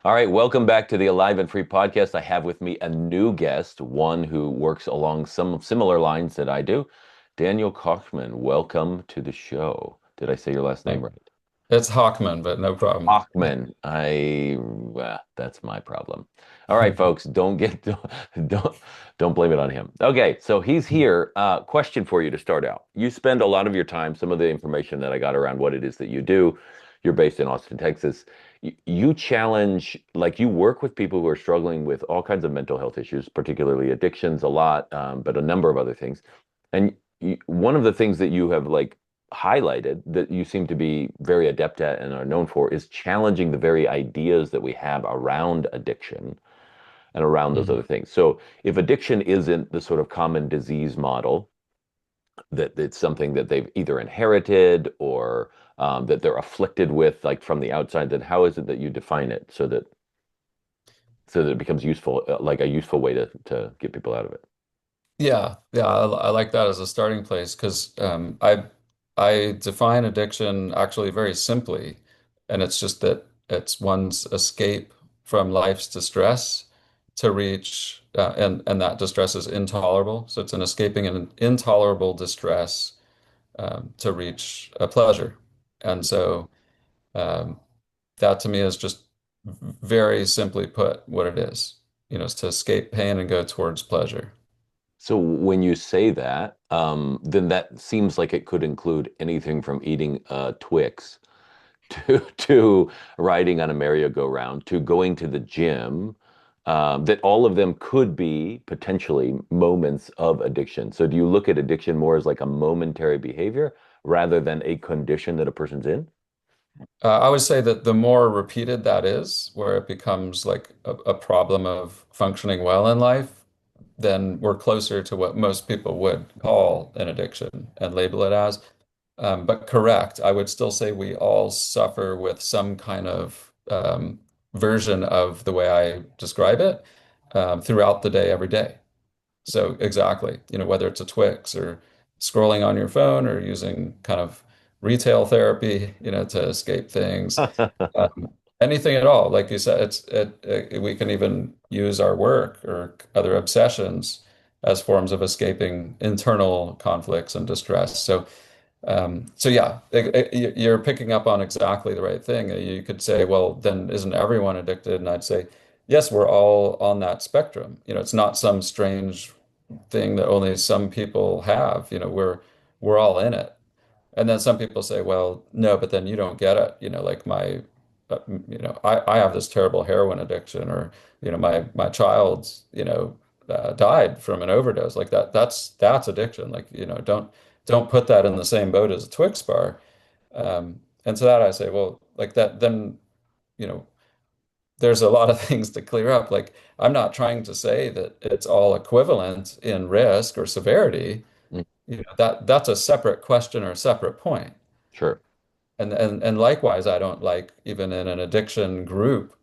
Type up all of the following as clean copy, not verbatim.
All right, welcome back to the Alive and Free podcast. I have with me a new guest, one who works along some similar lines that I do. Daniel Hochman, welcome to the show. Did I say your last name Like, right? it's Hochman, but no problem. Hochman. That's my problem. All right, folks, don't don't blame it on him. Okay, so he's here. Question for you to start out. You spend a lot of your time, some of the information that I got around what it is that you do. You're based in Austin, Texas. You challenge, like you work with people who are struggling with all kinds of mental health issues, particularly addictions a lot, but a number of other things. And one of the things that you have like highlighted that you seem to be very adept at and are known for is challenging the very ideas that we have around addiction and around those Mhm. other things. So if addiction isn't the sort of common disease model, that it's something that they've either inherited or that they're afflicted with, like from the outside, then how is it that you define it so that it becomes useful, like a useful way to get people out of it? Yeah, I like that as a starting place because I define addiction actually very simply, and it's just that it's one's escape from life's distress to reach, and that distress is intolerable. So it's an escaping an intolerable distress to reach a pleasure, and so um, that to me is just very simply put what it is. It's to escape pain and go towards pleasure. So when you say that, then that seems like it could include anything from eating Twix to riding on a merry-go-round to going to the gym. That all of them could be potentially moments of addiction. So do you look at addiction more as like a momentary behavior rather than a condition that a person's in? I would say that the more repeated that is, where it becomes like a problem of functioning well in life, then we're closer to what most people would call an addiction and label it as. But correct, I would still say we all suffer with some kind of version of the way I describe it throughout the day, every day. So exactly, whether it's a Twix or scrolling on your phone or using kind of retail therapy, to escape things, anything at all. Like you said, we can even use our work or other obsessions as forms of escaping internal conflicts and distress. So yeah, you're picking up on exactly the right thing. You could say, well, then isn't everyone addicted? And I'd say, yes, we're all on that spectrum. It's not some strange thing that only some people have. We're all in it. And then some people say, well, no, but then you don't get it. Like I have this terrible heroin addiction, or my child's died from an overdose. Like that's addiction. Like don't put that in the same boat as a Twix bar. And so that I say, well, like that, then you know there's a lot of things to clear up. Like I'm not trying to say that it's all equivalent in risk or severity. Mm, That's a separate question or a separate point. sure. And likewise, I don't like even in an addiction group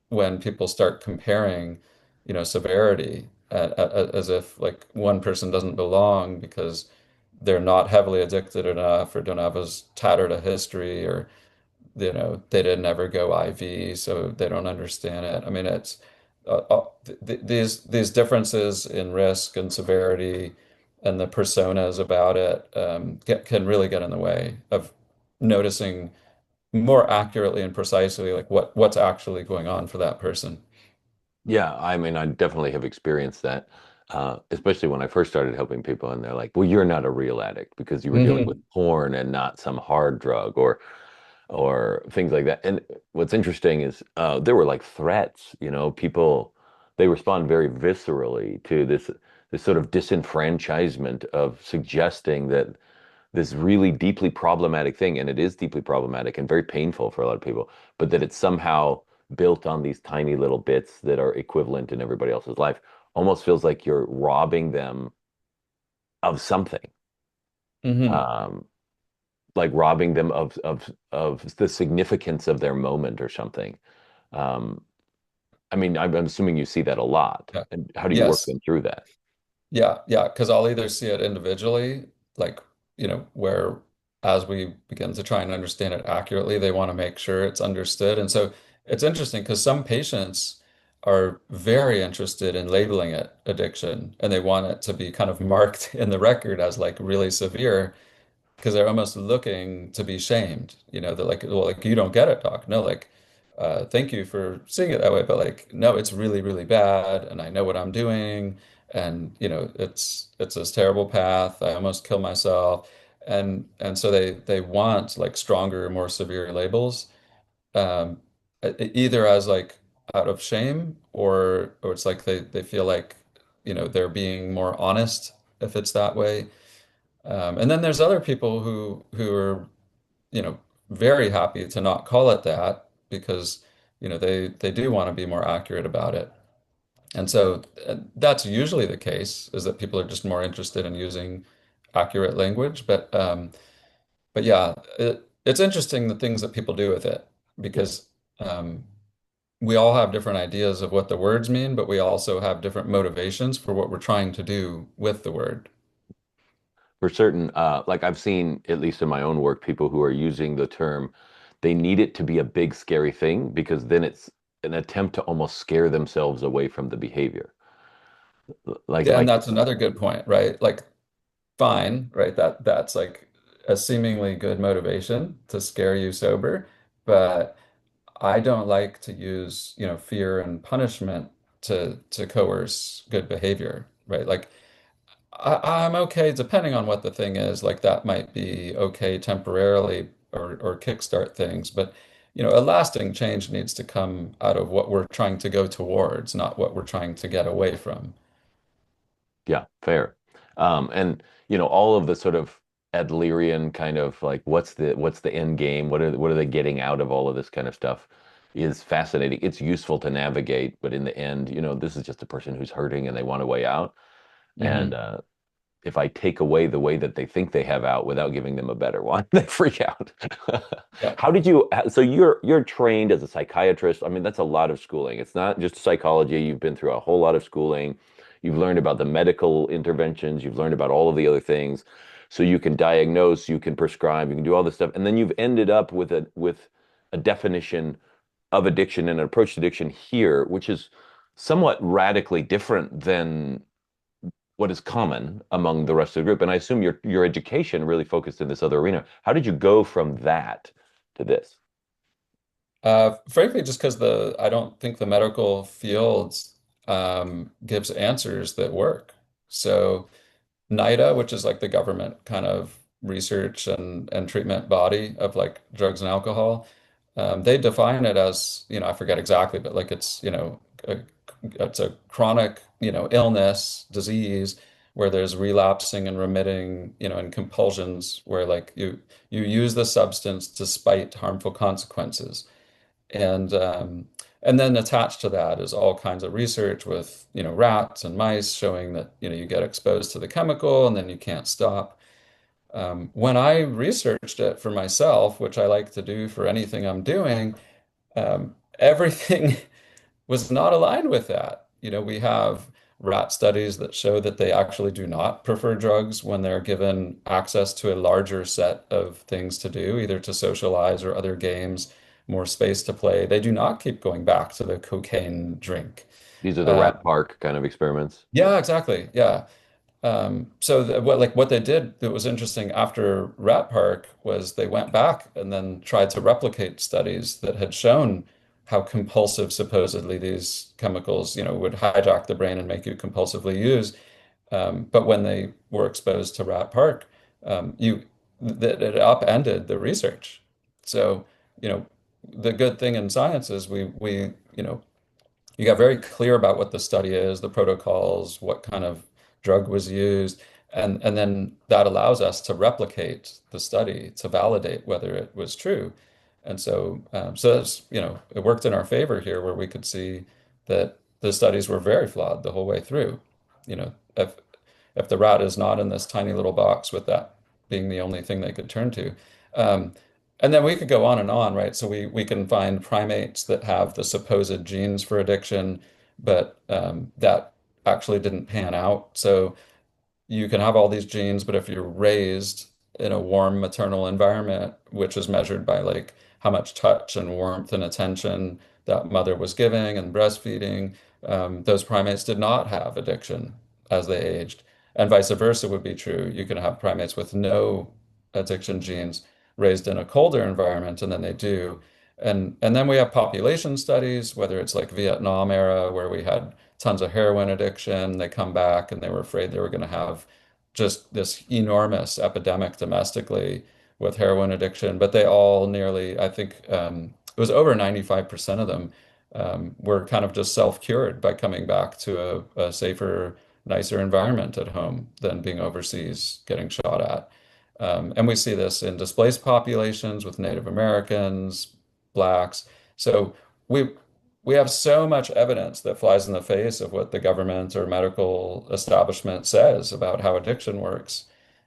when people start comparing, severity as if like one person doesn't belong because they're not heavily addicted enough or don't have as tattered a history or they didn't ever go IV, so they don't understand it. I mean, it's these differences in risk and severity and the personas about it can really get in the way of noticing more accurately and precisely like what's actually going on for that person. Yeah, I mean, I definitely have experienced that, especially when I first started helping people, and they're like, "Well, you're not a real addict because you were dealing with Hmm. porn and not some hard drug or things like that." And what's interesting is there were like threats, people they respond very viscerally to this sort of disenfranchisement of suggesting that this really deeply problematic thing, and it is deeply problematic and very painful for a lot of people, but that it's somehow built on these tiny little bits that are equivalent in everybody else's life, almost feels like you're robbing them of something. Hmm. Um, like robbing them of the significance of their moment or something. Um, I mean, I'm assuming you see that a lot. Yeah. And how do you work Yes. them through that? Yeah. Because I'll either see it individually, like, where as we begin to try and understand it accurately, they want to make sure it's understood. And so it's interesting because some patients are very interested in labeling it addiction and they want it to be kind of marked in the record as like really severe because they're almost looking to be shamed. They're like, well, like you don't get it, doc. No, like, thank you for seeing it that way, but like, no, it's really, really bad, and I know what I'm doing, and it's this terrible path. I almost kill myself, and so they want like stronger, more severe labels, um, either as like out of shame or it's like they feel like they're being more honest if it's that way. And then there's other people who are, very happy to not call it that because, they do want to be more accurate about it. And so that's usually the case, is that people are just more interested in using accurate language. But yeah, it's interesting the things that people do with it Yeah. because we all have different ideas of what the words mean, but we also have different motivations for what we're trying to do with the word. For certain, like I've seen, at least in my own work, people who are using the term, they need it to be a big, scary thing because then it's an attempt to almost scare themselves away from the behavior. Like, Yeah, and like, that's another good point, right? Like fine, right? That's like a seemingly good motivation to scare you sober, but I don't like to use, fear and punishment to coerce good behavior, right? Like I'm okay depending on what the thing is, like that might be okay temporarily or kickstart things, but a lasting change needs to come out of what we're trying to go towards, not what we're trying to get away from. yeah, fair. And all of the sort of Adlerian kind of like, what's the end game? What are they getting out of all of this kind of stuff is fascinating. It's useful to navigate, but in the end, this is just a person who's hurting and they want a way out. And Hmm. if I take away the way that they think they have out without giving them a better one, they freak out. Yeah. How did you, so you're trained as a psychiatrist. I mean, that's a lot of schooling. It's not just psychology. You've been through a whole lot of schooling. You've learned about the medical interventions. You've learned about all of the other things. So you can diagnose, you can prescribe, you can do all this stuff. And then you've ended up with a definition of addiction and an approach to addiction here, which is somewhat radically different than what is common among the rest of the group. And I assume your education really focused in this other arena. How did you go from that to this? Frankly, just because I don't think the medical field gives answers that work. So NIDA, which is like the government kind of research and treatment body of like drugs and alcohol, they define it as, I forget exactly, but like it's a chronic, illness, disease where there's relapsing and remitting, and compulsions where like you use the substance despite harmful consequences. And and then attached to that is all kinds of research with, rats and mice showing that, you get exposed to the chemical and then you can't stop. When I researched it for myself, which I like to do for anything I'm doing, everything was not aligned with that. We have rat studies that show that they actually do not prefer drugs when they're given access to a larger set of things to do, either to socialize or other games, more space to play. They do not keep going back to the cocaine drink. These are the Uh, rat park kind of experiments. yeah, exactly. Yeah. So what they did that was interesting after Rat Park was they went back and then tried to replicate studies that had shown how compulsive supposedly these chemicals, would hijack the brain and make you compulsively use. But when they were exposed to Rat Park, you that it upended the research. So, you know, the good thing in science is we you got very clear about what the study is, the protocols, what kind of drug was used, and then that allows us to replicate the study to validate whether it was true. And so that's, it worked in our favor here, where we could see that the studies were very flawed the whole way through. If the rat is not in this tiny little box with that being the only thing they could turn to. Um, and then we could go on and on, right? So we can find primates that have the supposed genes for addiction, but that actually didn't pan out. So you can have all these genes, but if you're raised in a warm maternal environment, which is measured by like how much touch and warmth and attention that mother was giving and breastfeeding, those primates did not have addiction as they aged. And vice versa would be true. You can have primates with no addiction genes raised in a colder environment, and then they do. And then we have population studies, whether it's like Vietnam era, where we had tons of heroin addiction. They come back and they were afraid they were going to have just this enormous epidemic domestically with heroin addiction. But they all nearly, I think it was over 95% of them were kind of just self-cured by coming back to a safer, nicer environment at home than being overseas getting shot at. And we see this in displaced populations with Native Americans, Blacks. So we we have so much evidence that flies in the face of what the government or medical establishment says about how addiction works.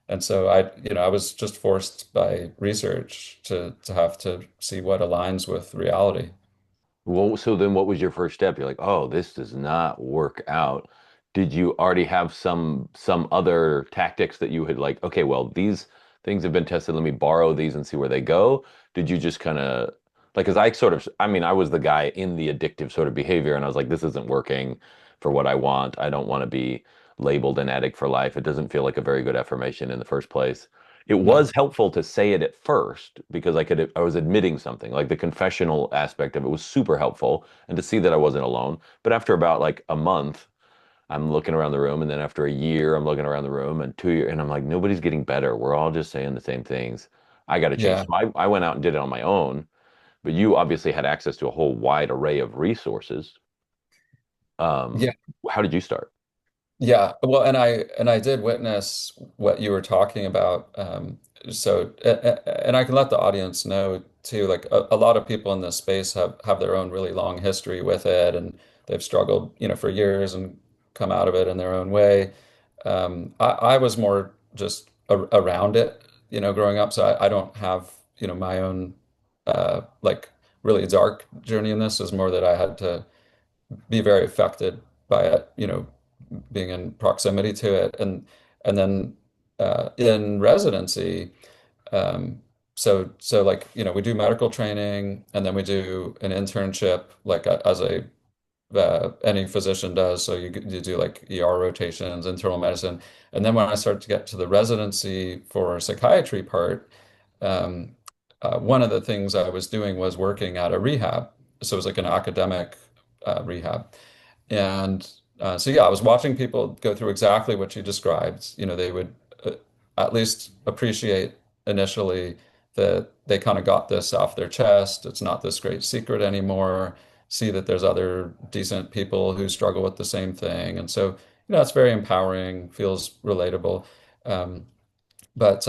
And so I was just forced by research to have to see what aligns with reality. Well, so then what was your first step? You're like, oh, this does not work out. Did you already have some other tactics that you had like, okay, well, these things have been tested. Let me borrow these and see where they go. Did you just kind of like, because I sort of, I mean, I was the guy in the addictive sort of behavior, and I was like, this isn't working for what I want. I don't want to be labeled an addict for life. It doesn't feel like a very good affirmation in the first place. It No. was helpful to say it at first because I was admitting something. Like the confessional aspect of it was super helpful and to see that I wasn't alone. But after about like a month, I'm looking around the room, and then after a year, I'm looking around the room, and 2 years, and I'm like, nobody's getting better. We're all just saying the same things. I got to change. Yeah. So I went out and did it on my own, but you obviously had access to a whole wide array of resources. Um, Yeah. how did you start? Yeah, well, and I did witness what you were talking about. And I can let the audience know too. Like a lot of people in this space have their own really long history with it, and they've struggled, for years and come out of it in their own way. I was more just around it, growing up. So I don't have, my own like really dark journey in this. Is more that I had to be very affected by it, being in proximity to it. And then in residency, um, so like, we do medical training and then we do an internship like as a any physician does. So you do like ER rotations, internal medicine. And then when I started to get to the residency for psychiatry part, um, one of the things I was doing was working at a rehab. So it was like an academic rehab. And so, yeah, I was watching people go through exactly what you described. They would uh, at least appreciate initially that they kind of got this off their chest. It's not this great secret anymore. See that there's other decent people who struggle with the same thing. And so, it's very empowering, feels relatable. Um, but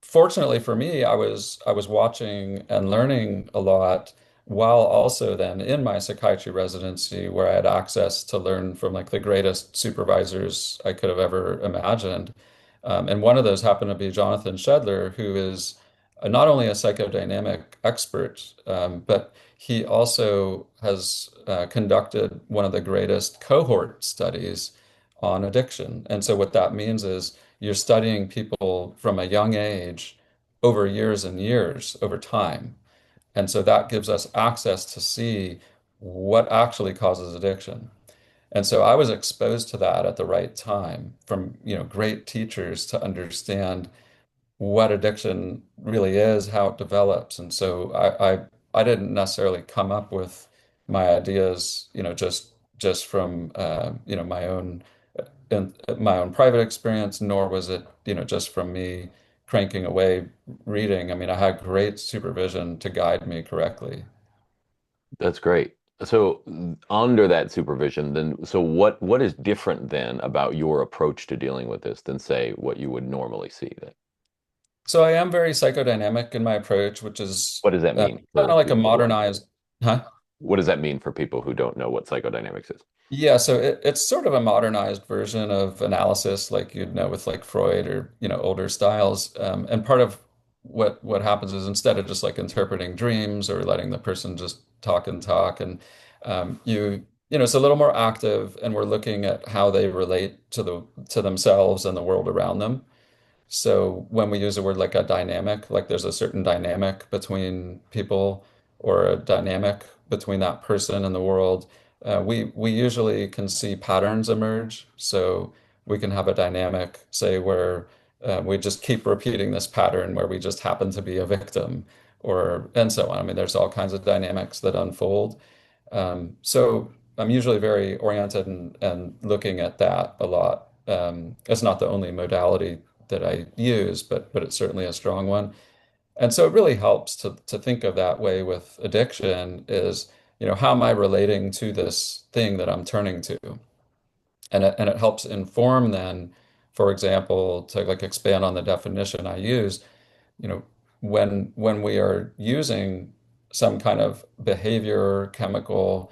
fortunately for me, I was watching and learning a lot while also then in my psychiatry residency where I had access to learn from like the greatest supervisors I could have ever imagined. And one of those happened to be Jonathan Shedler, who is not only a psychodynamic expert, but he also has conducted one of the greatest cohort studies on addiction. And so what that means is you're studying people from a young age over years and years over time. And so that gives us access to see what actually causes addiction. And so I was exposed to that at the right time from, great teachers to understand what addiction really is, how it develops. And so I didn't necessarily come up with my ideas, just from my own private experience, nor was it, just from me cranking away reading. I mean, I had great supervision to guide me correctly. That's great. So under that supervision, then so what is different then about your approach to dealing with this than say what you would normally see then? So I am very psychodynamic in my approach, which is What does that mean kind for of like a people who aren't? modernized, huh? What does that mean for people who don't know what psychodynamics is? Yeah, so it's sort of a modernized version of analysis, like you'd know with like Freud or older styles. And part of what happens is instead of just like interpreting dreams or letting the person just talk and talk, and it's a little more active, and we're looking at how they relate to themselves and the world around them. So when we use a word like a dynamic, like there's a certain dynamic between people or a dynamic between that person and the world, we usually can see patterns emerge. So we can have a dynamic, say, where we just keep repeating this pattern where we just happen to be a victim, or and so on. I mean, there's all kinds of dynamics that unfold. So I'm usually very oriented and looking at that a lot. It's not the only modality that I use, but it's certainly a strong one. And so it really helps to think of that way with addiction is, how am I relating to this thing that I'm turning to? And it helps inform then, for example, to like expand on the definition I use, you know, when we are using some kind of behavior chemical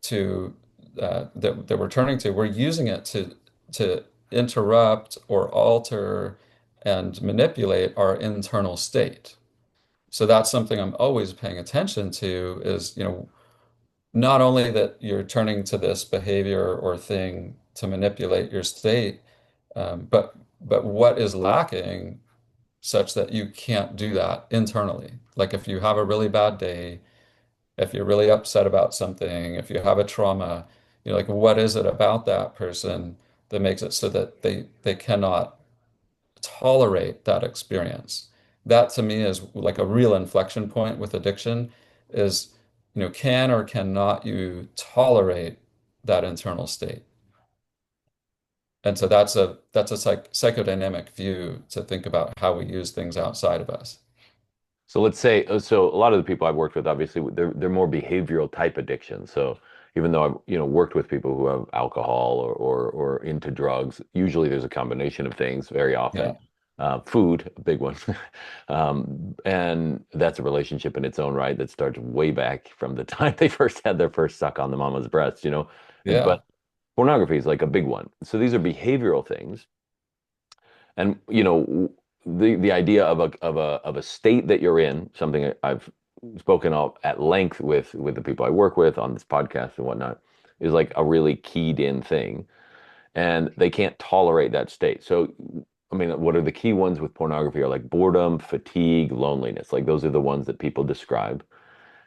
to that we're turning to, we're using it to interrupt or alter and manipulate our internal state. So that's something I'm always paying attention to is, not only that you're turning to this behavior or thing to manipulate your state, but what is lacking such that you can't do that internally. Like if you have a really bad day, if you're really upset about something, if you have a trauma, like what is it about that person that makes it so that they cannot tolerate that experience? That to me is like a real inflection point with addiction is, can or cannot you tolerate that internal state? And so that's a psychodynamic view to think about how we use things outside of us. So let's say, so a lot of the people I've worked with, obviously, they're more behavioral type addictions. So even though I've, worked with people who have alcohol or into drugs, usually there's a combination of things very often. Yeah. Food, a big one. And that's a relationship in its own right that starts way back from the time they first had their first suck on the mama's breast. Yeah. But pornography is like a big one. So these are behavioral things. And the idea of a state that you're in, something I've spoken of at length with the people I work with on this podcast and whatnot, is like a really keyed in thing, and they can't tolerate that state. So, I mean, what are the key ones with pornography are like boredom, fatigue, loneliness. Like those are the ones that people describe.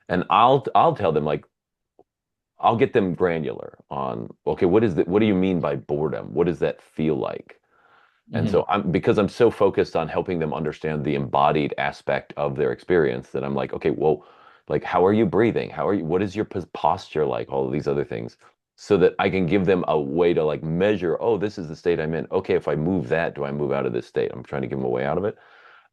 And I'll tell them like I'll get them granular on, okay, what do you mean by boredom? What does that feel like? And Hmm. so because I'm so focused on helping them understand the embodied aspect of their experience that I'm like, okay, well, like how are you breathing? What is your posture like? All of these other things so that I can give them a way to like measure, oh, this is the state I'm in. Okay, if I move that, do I move out of this state? I'm trying to give them a way out of it.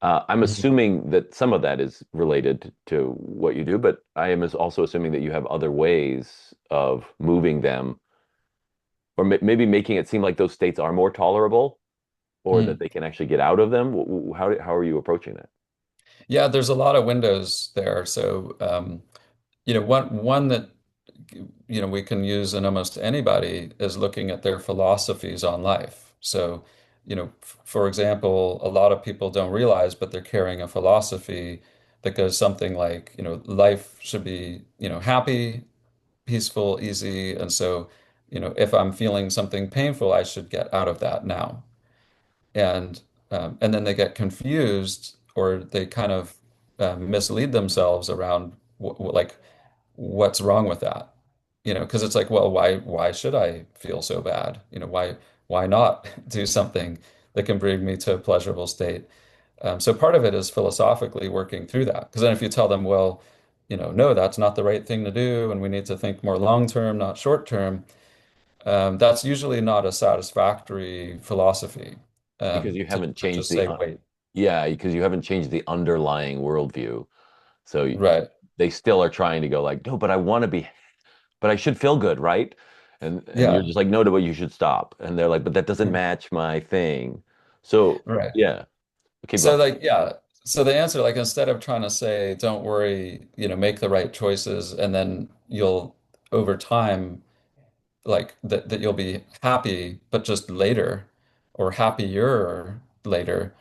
I'm Hmm. assuming that some of that is related to what you do, but I am also assuming that you have other ways of moving them or maybe making it seem like those states are more tolerable or that Mm. they can actually get out of them? How are you approaching that? Yeah, there's a lot of windows there. So, one that we can use in almost anybody is looking at their philosophies on life. So, for example, a lot of people don't realize, but they're carrying a philosophy that goes something like, life should be, happy, peaceful, easy. And so, if I'm feeling something painful, I should get out of that now. And and then they get confused or they kind of mislead themselves around like what's wrong with that? Because it's like, well, why should I feel so bad? Why not do something that can bring me to a pleasurable state? So part of it is philosophically working through that. Because then if you tell them, well, no, that's not the right thing to do, and we need to think more long term, not short term, that's usually not a satisfactory philosophy. Because you To haven't changed just say, wait, yeah, because you haven't changed the underlying worldview. So right, they still are trying to go like, no, but I want to be, but I should feel good, right? And you're yeah, just like, no, but you should stop. And they're like, but that doesn't match my thing. So right. yeah, keep So going. like, yeah. So the answer, like instead of trying to say, don't worry, make the right choices, and then you'll over time, like that you'll be happy, but just later or happier later.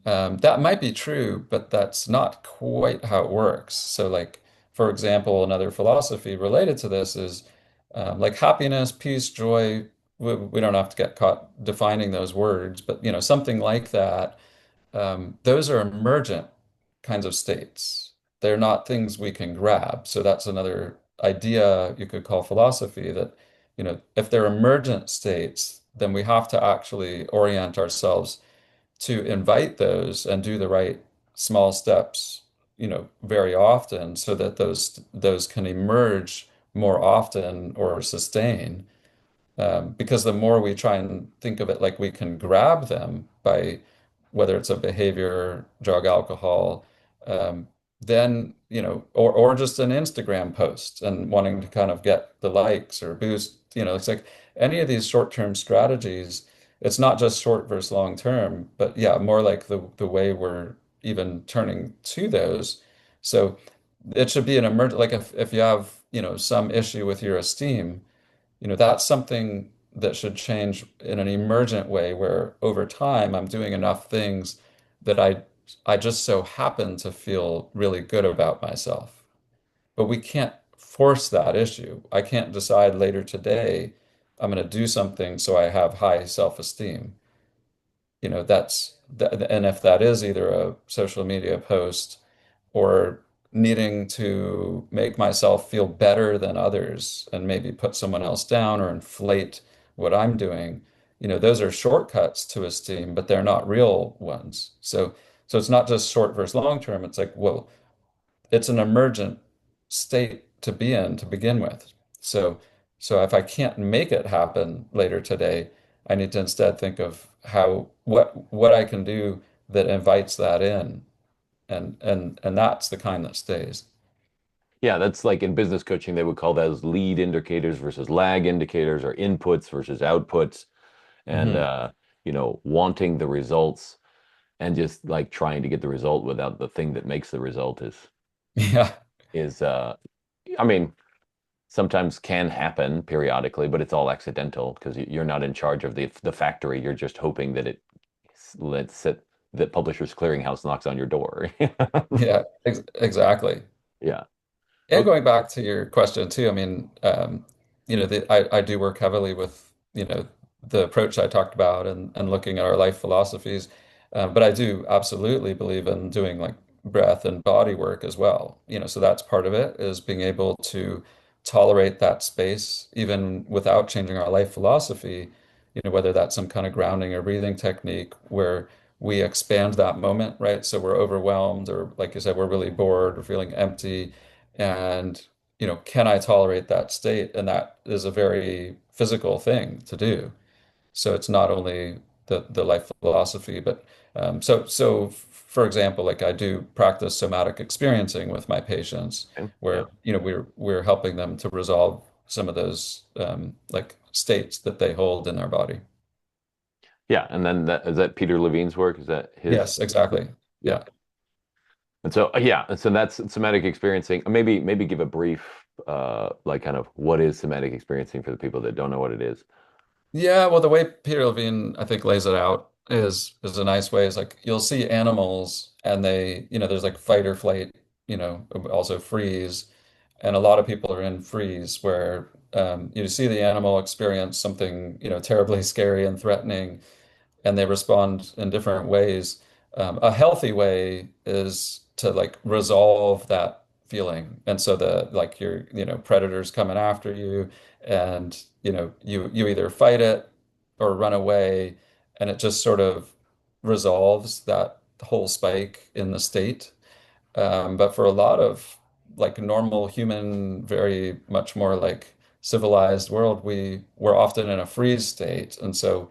That might be true, but that's not quite how it works. So like, for example, another philosophy related to this is like happiness, peace, joy. We don't have to get caught defining those words, but something like that, those are emergent kinds of states. They're not things we can grab. So that's another idea you could call philosophy that, if they're emergent states, then we have to actually orient ourselves to invite those and do the right small steps, very often so that those can emerge more often or sustain. Because the more we try and think of it like we can grab them by whether it's a behavior, drug, alcohol, um, then, or just an Instagram post and wanting to kind of get the likes or boost, it's like any of these short-term strategies, it's not just short versus long term, but yeah, more like the way we're even turning to those. So it should be an emergent, like if you have, some issue with your esteem, that's something that should change in an emergent way where over time I'm doing enough things that I just so happen to feel really good about myself. But we can't force that issue. I can't decide later today I'm going to do something so I have high self-esteem. That's that, and if that is either a social media post or needing to make myself feel better than others and maybe put someone else down or inflate what I'm doing, those are shortcuts to esteem, but they're not real ones. So it's not just short versus long term. It's like, well, it's an emergent state to be in to begin with. So, so if I can't make it happen later today, I need to instead think of what I can do that invites that in, and that's the kind that stays. Yeah, that's like in business coaching, they would call those lead indicators versus lag indicators or inputs versus outputs. And Hmm. wanting the results and just like trying to get the result without the thing that makes the result Yeah, is I mean, sometimes can happen periodically, but it's all accidental because you're not in charge of the factory. You're just hoping that it let's sit that Publishers Clearinghouse knocks on your door. yeah, ex exactly. Yeah. And Okay. going back to your question too, I mean, I do work heavily with, the approach I talked about and looking at our life philosophies. But I do absolutely believe in doing like breath and body work as well. So that's part of it is being able to tolerate that space even without changing our life philosophy, whether that's some kind of grounding or breathing technique where we expand that moment, right? So we're overwhelmed or like you said, we're really bored or feeling empty and, can I tolerate that state? And that is a very physical thing to do. So it's not only the life philosophy, but so for example, like I do practice somatic experiencing with my patients, Yeah. where we're helping them to resolve some of those like states that they hold in their body. Yeah. And then that is that Peter Levine's work? Is that his? Yes, exactly. Yeah. Yeah. And so yeah, and so that's somatic experiencing. Maybe give a brief like kind of what is somatic experiencing for the people that don't know what it is. Yeah, well, the way Peter Levine, I think, lays it out is a nice way. Is like you'll see animals and they, there's like fight or flight, also freeze. And a lot of people are in freeze where you see the animal experience something, terribly scary and threatening, and they respond in different ways. A healthy way is to like resolve that feeling. And so the like your, predators coming after you and you either fight it or run away and it just sort of resolves that whole spike in the state. But for a lot of like normal human, very much more like civilized world, we're often in a freeze state. And so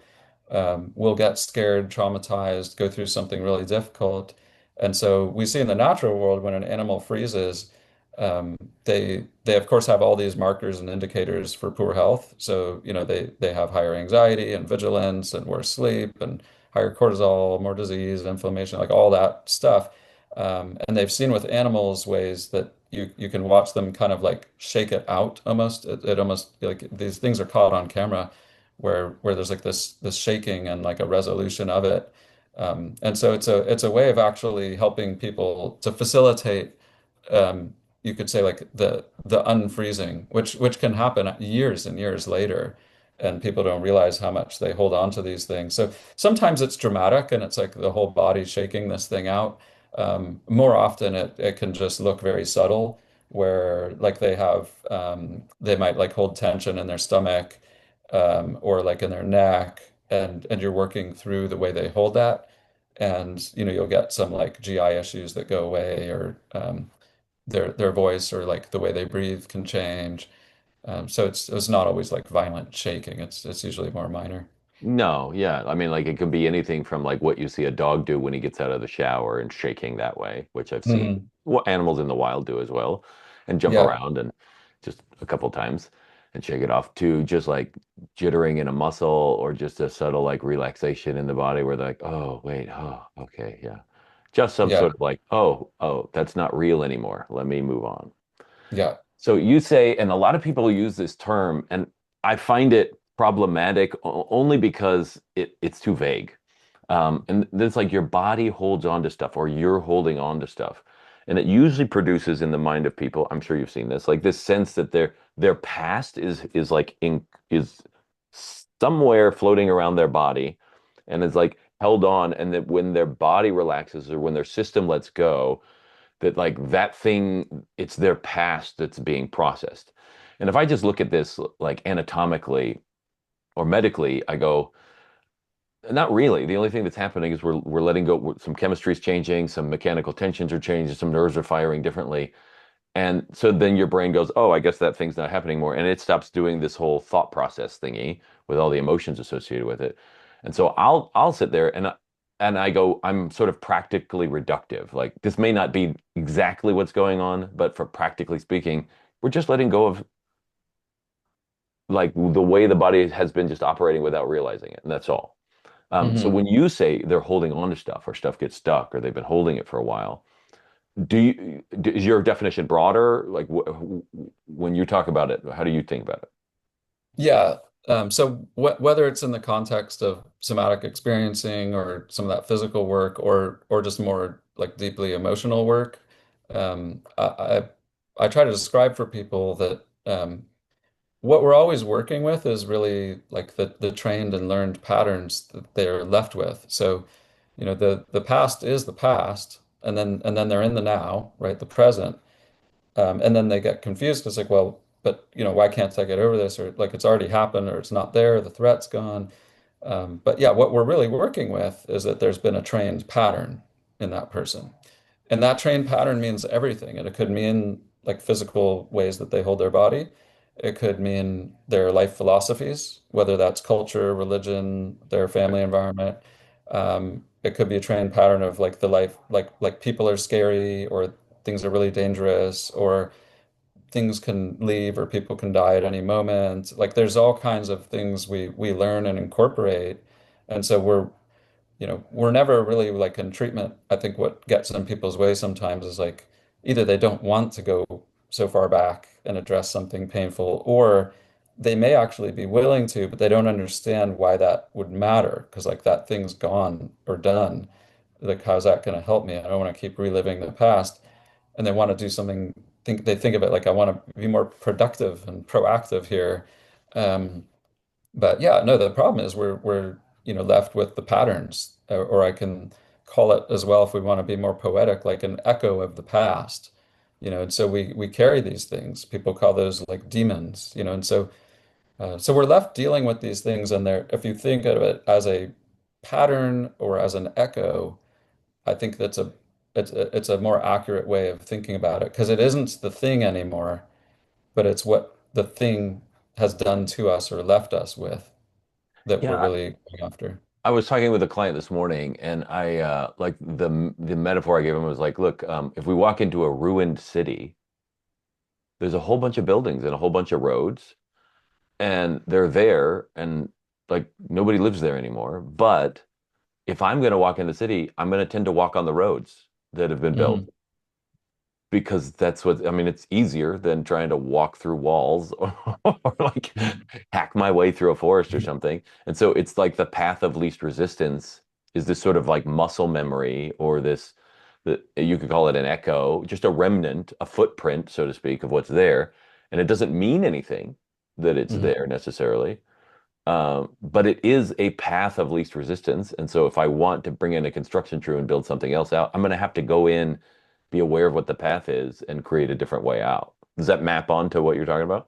we'll get scared, traumatized, go through something really difficult. And so we see in the natural world when an animal freezes, they of course have all these markers and indicators for poor health. So, they have higher anxiety and vigilance and worse sleep and higher cortisol, more disease, inflammation, like all that stuff. And they've seen with animals ways that you can watch them kind of like shake it out almost. It almost like these things are caught on camera where there's like this shaking and like a resolution of it. And so it's a way of actually helping people to facilitate you could say like the unfreezing, which can happen years and years later, and people don't realize how much they hold on to these things. So sometimes it's dramatic and it's like the whole body shaking this thing out. More often it can just look very subtle. where like they might like hold tension in their stomach, or like in their neck, and you're working through the way they hold that, and you'll get some like GI issues that go away, or their voice or like the way they breathe can change. So it's not always like violent shaking. It's usually more minor. No, yeah. I mean, like it could be anything from like what you see a dog do when he gets out of the shower and shaking that way, which I've seen Hmm. what animals in the wild do as well, and jump Yeah, around and just a couple times and shake it off to just like jittering in a muscle or just a subtle like relaxation in the body where they're like, oh, wait, oh, okay, yeah. Just some yeah, sort of like, oh, that's not real anymore. Let me move on. yeah. So you say, and a lot of people use this term, and I find it problematic only because it's too vague. And it's like your body holds on to stuff, or you're holding on to stuff, and it usually produces in the mind of people. I'm sure you've seen this, like this sense that their past is like is somewhere floating around their body, and is like held on, and that when their body relaxes or when their system lets go that like that thing, it's their past that's being processed. And if I just look at this like anatomically or medically, I go, not really. The only thing that's happening is we're letting go. Some chemistry is changing, some mechanical tensions are changing, some nerves are firing differently. And so then your brain goes, oh, I guess that thing's not happening more. And it stops doing this whole thought process thingy with all the emotions associated with it. And so I'll sit there and I go, I'm sort of practically reductive. Like this may not be exactly what's going on, but for practically speaking, we're just letting go of like the way the body has been just operating without realizing it. And that's all. So Hmm. when you say they're holding on to stuff or stuff gets stuck or they've been holding it for a while, is your definition broader? Like when you talk about it, how do you think about it? Yeah. So whether it's in the context of somatic experiencing or some of that physical work, or just more like deeply emotional work, I try to describe for people that what we're always working with is really like the trained and learned patterns that they're left with. So, the past is the past, and then they're in the now, right? The present. And then they get confused because like, well, but why can't I get over this? Or like it's already happened, or it's not there, the threat's gone. But yeah, what we're really working with is that there's been a trained pattern in that person. And that trained pattern means everything. And it could mean like physical ways that they hold their body. It could mean their life philosophies, whether that's culture, religion, their family environment. It could be a trained pattern of like the life, like people are scary, or things are really dangerous, or things can leave, or people can die at any moment. Like there's all kinds of things we learn and incorporate. And so we're never really like in treatment. I think what gets in people's way sometimes is like either they don't want to go so far back and address something painful, or they may actually be willing to, but they don't understand why that would matter because like that thing's gone or done. Like, how's that going to help me? I don't want to keep reliving the past. And they want to do something, they think of it like I want to be more productive and proactive here. Um, but yeah, no, the problem is we're left with the patterns, or I can call it as well if we want to be more poetic, like an echo of the past. And so we carry these things. People call those like demons, and so we're left dealing with these things, and there, if you think of it as a pattern or as an echo, I think it's a more accurate way of thinking about it because it isn't the thing anymore, but it's what the thing has done to us or left us with that we're Yeah, really going after. I was talking with a client this morning, and I like the metaphor I gave him was like, look, if we walk into a ruined city, there's a whole bunch of buildings and a whole bunch of roads, and they're there, and like nobody lives there anymore. But if I'm going to walk in the city, I'm going to tend to walk on the roads that have been built Hmm. because that's what I mean. It's easier than trying to walk through walls or like hack my way through a forest or something. And so it's like the path of least resistance is this sort of like muscle memory or this that you could call it an echo, just a remnant, a footprint, so to speak, of what's there. And it doesn't mean anything that it's Hmm. there necessarily. But it is a path of least resistance. And so if I want to bring in a construction crew and build something else out, I'm going to have to go in be aware of what the path is and create a different way out. Does that map onto what you're talking about?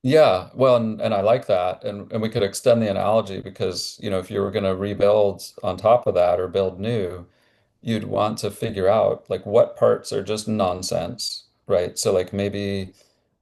Yeah, well, and I like that, and we could extend the analogy because if you were going to rebuild on top of that or build new, you'd want to figure out like what parts are just nonsense, right? So like maybe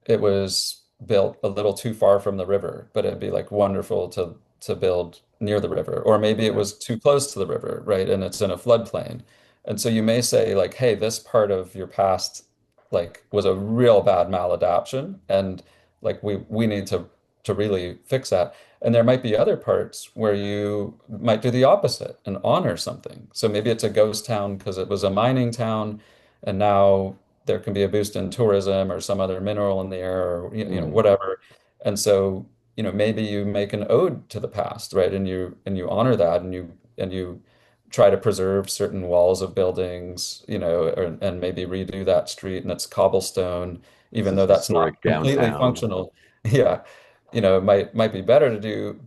it was built a little too far from the river, but it'd be like wonderful to build near the river. Or maybe it Yeah. was too close to the river, right? And it's in a floodplain. And so you may say like, hey, this part of your past like was a real bad maladaption, and like we need to really fix that. And there might be other parts where you might do the opposite and honor something. So maybe it's a ghost town because it was a mining town, and now there can be a boost in tourism or some other mineral in the air or Mm, whatever. And so, maybe you make an ode to the past, right? And you honor that, and you try to preserve certain walls of buildings, and maybe redo that street and it's cobblestone, it's even this though that's historic not completely downtown. functional. Yeah. It might be better to do,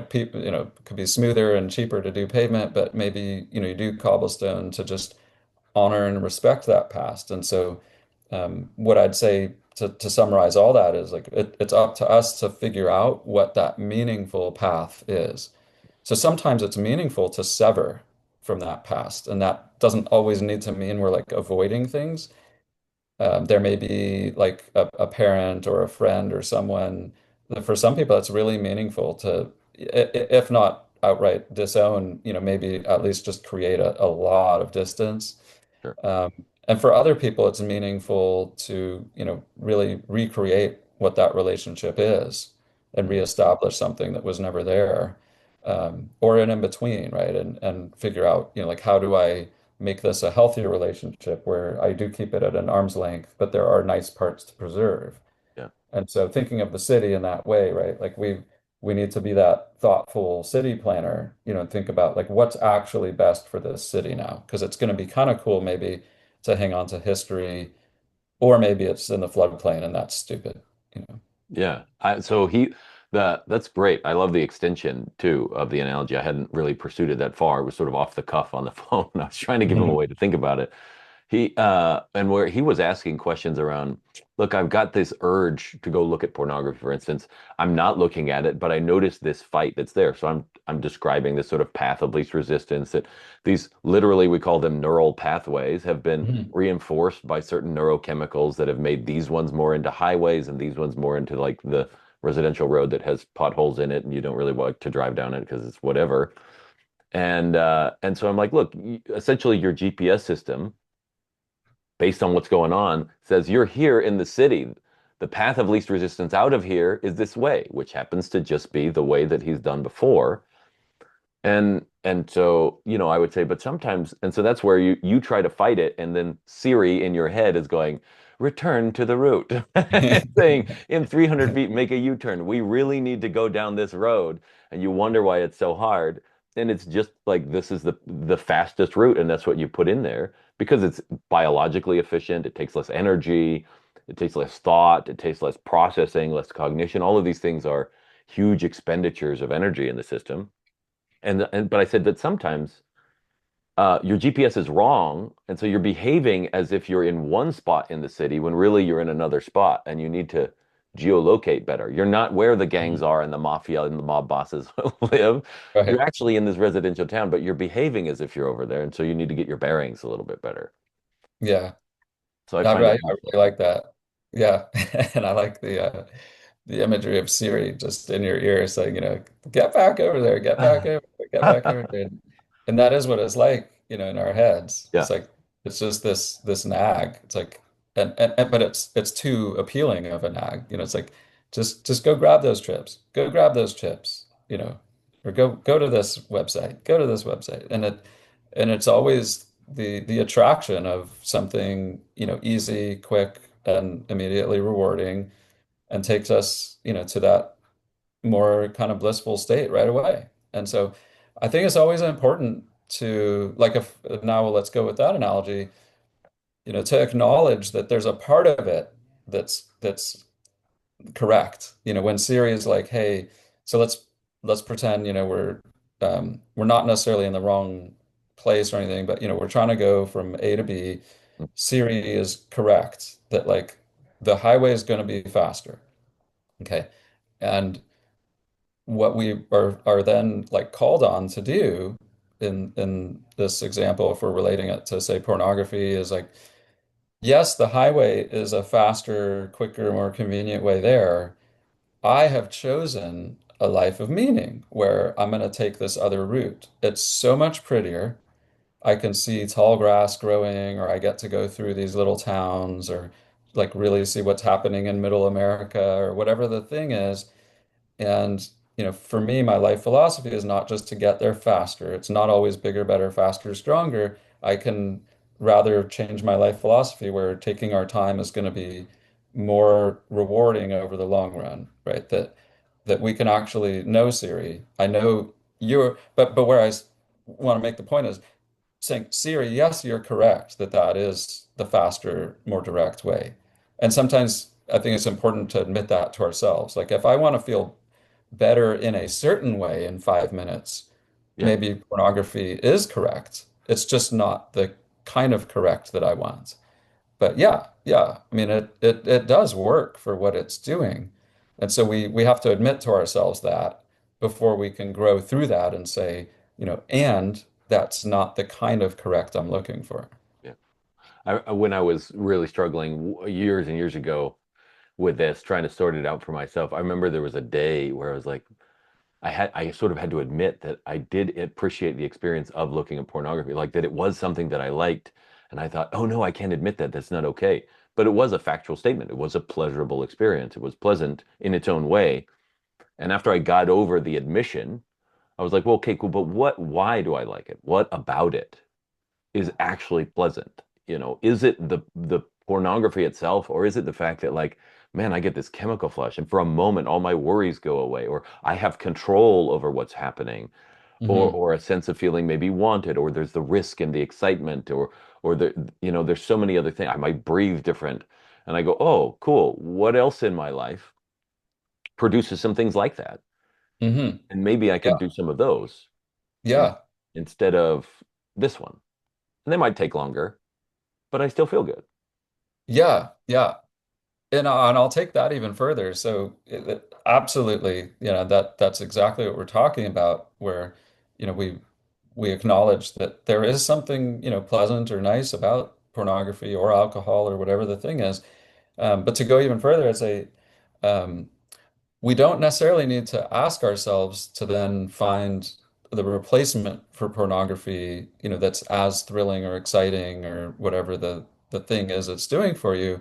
people, it could be smoother and cheaper to do pavement, but maybe, you do cobblestone to just honor and respect that past. And so, what I'd say to summarize all that is like it's up to us to figure out what that meaningful path is. So sometimes it's meaningful to sever from that past, and that doesn't always need to mean we're like avoiding things. There may be like a parent or a friend or someone that for some people it's really meaningful to, if not outright disown, maybe at least just create a lot of distance. Sure. Um, and for other people, it's meaningful to, really recreate what that relationship is and Mm, reestablish something that was never there, or an in between, right? And figure out, like how do I make this a healthier relationship where I do keep it at an arm's length, but there are nice parts to preserve. yeah. And so thinking of the city in that way, right? Like we need to be that thoughtful city planner, and think about like what's actually best for this city now. Because it's going to be kind of cool maybe to hang on to history, or maybe it's in the floodplain and that's stupid, you know. Yeah. So that's great. I love the extension too of the analogy. I hadn't really pursued it that far. It was sort of off the cuff on the phone. I was trying to give him a way to think about it. And where he was asking questions around, look, I've got this urge to go look at pornography, for instance. I'm not looking at it, but I noticed this fight that's there. So I'm describing this sort of path of least resistance that these literally we call them neural pathways have been Mhm. reinforced by certain neurochemicals that have made these ones more into highways and these ones more into like the residential road that has potholes in it and you don't really want to drive down it because it's whatever. And so I'm like, look, essentially your GPS system based on what's going on, says you're here in the city. The path of least resistance out of here is this way, which happens to just be the way that he's done before. And so, I would say, but sometimes, and so that's where you try to fight it, and then Siri in your head is going, return to the route. It's saying in 300 feet, make a U-turn. We really need to go down this road. And you wonder why it's so hard. And it's just like this is the fastest route, and that's what you put in there because it's biologically efficient, it takes less energy, it takes less thought, it takes less processing, less cognition. All of these things are huge expenditures of energy in the system. And but I said that sometimes your GPS is wrong, and so you're behaving as if you're in one spot in the city when really you're in another spot, and you need to geolocate better. You're not where the gangs are and the mafia and the mob bosses live. You're Right. actually in this residential town, but you're behaving as if you're over there, and so you need to get your bearings a little bit better. Yeah. So I I, find it. I really like that. Yeah. And I like the imagery of Siri just in your ear saying, get back over there, get back over there, get back over there. And that is what it's like, in our heads. Yeah, It's like it's just this nag. It's like and but it's too appealing of a nag. It's like just go grab those chips. Go grab those chips, or go to this website. Go to this website. And it's always the attraction of something, easy, quick, and immediately rewarding, and takes us, to that more kind of blissful state right away. And so I think it's always important to like if now let's go with that analogy, to acknowledge that there's a part of it that's correct. When Siri is like, hey, so let's pretend, we're not necessarily in the wrong place or anything, but we're trying to go from A to B. Siri is correct that like the highway is going to be faster. Okay. And what we are then like called on to do in this example, if we're relating it to say pornography, is like, yes, the highway is a faster, quicker, more convenient way there. I have chosen a life of meaning where I'm going to take this other route. It's so much prettier. I can see tall grass growing, or I get to go through these little towns, or like really see what's happening in middle America, or whatever the thing is. And, for me, my life philosophy is not just to get there faster. It's not always bigger, better, faster, stronger. I can rather change my life philosophy where taking our time is going to be more rewarding over the long run, right? That we can actually know Siri. I know you're, but where want to make the point is saying, Siri, yes, you're correct that that is the faster, more direct way. And sometimes I think it's important to admit that to ourselves. Like if I want to feel better in a certain way in 5 minutes, Yeah. maybe pornography is correct. It's just not the kind of correct that I want. But yeah, yeah. I mean, it does work for what it's doing. And so we have to admit to ourselves that before we can grow through that and say, and that's not the kind of correct I'm looking for. Yeah. When I was really struggling years and years ago with this, trying to sort it out for myself, I remember there was a day where I was like, I sort of had to admit that I did appreciate the experience of looking at pornography, like that it was something that I liked. And I thought, oh no, I can't admit that. That's not okay. But it was a factual statement. It was a pleasurable experience. It was pleasant in its own way. And after I got over the admission, I was like, well, okay, cool. But why do I like it? What about it is actually pleasant? Is it the pornography itself, or is it the fact that like, man, I get this chemical flush, and for a moment, all my worries go away, or I have control over what's happening, Hmm. or a sense of feeling maybe wanted, or there's the risk and the excitement, or there's so many other things. I might breathe different, and I go, oh, cool. What else in my life produces some things like that? Hmm. And maybe I could Yeah. do some of those in, Yeah. instead of this one. And they might take longer, but I still feel good. Yeah. Yeah. And I'll take that even further. So absolutely, that's exactly what we're talking about, where, we acknowledge that there is something, pleasant or nice about pornography or alcohol or whatever the thing is. But to go even further, I'd say um, we don't necessarily need to ask ourselves to then find the replacement for pornography, that's as thrilling or exciting or whatever the thing is it's doing for you.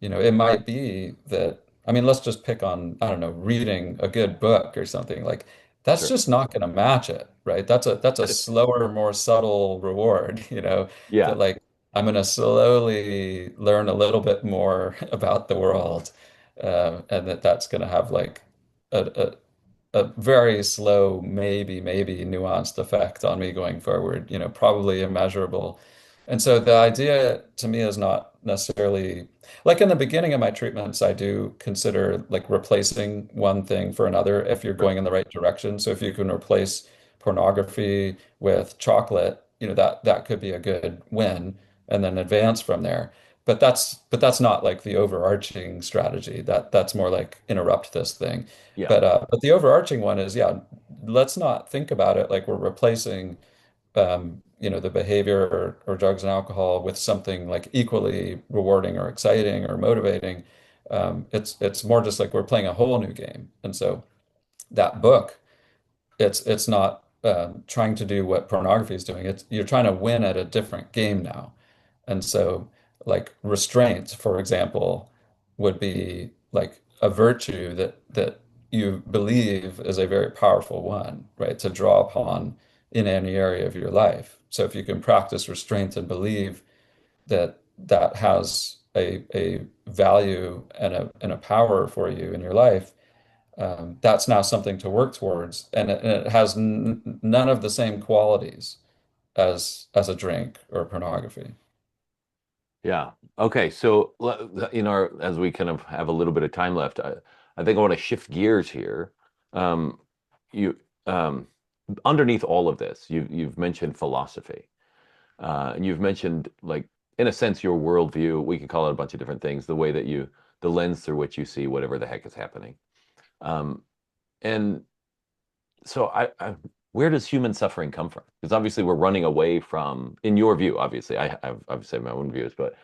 It might be that, I mean, let's just pick on, I don't know, reading a good book or something. Like that's Sure. just not going to match it, right? That's a slower, more subtle reward, Yeah. that like I'm going to slowly learn a little bit more about the world, and that's going to have like a, a very slow, maybe nuanced effect on me going forward, probably immeasurable. And so the idea to me is not necessarily like in the beginning of my treatments, I do consider like replacing one thing for another if you're Sure. going in the right direction. So if you can replace pornography with chocolate, that could be a good win and then advance from there. But that's not like the overarching strategy. That's more like interrupt this thing. Yeah. But the overarching one is, yeah, let's not think about it like we're replacing the behavior or drugs and alcohol with something like equally rewarding or exciting or motivating. It's more just like we're playing a whole new game. And so that book, it's not trying to do what pornography is doing. It's you're trying to win at a different game now. And so, like restraint, for example, would be like a virtue that you believe is a very powerful one, right? To draw upon in any area of your life. So if you can practice restraint and believe that that has a value and a power for you in your life, that's now something to work towards, and it has n none of the same qualities as a drink or pornography. Yeah. Okay. So, as we kind of have a little bit of time left, I think I want to shift gears here. Um, you, um, underneath all of this, you've mentioned philosophy, and you've mentioned like in a sense, your worldview. We could call it a bunch of different things. The way that the lens through which you see whatever the heck is happening. Um, and so where does human suffering come from? Because obviously we're running away from, in your view, obviously, I've obviously my own views, but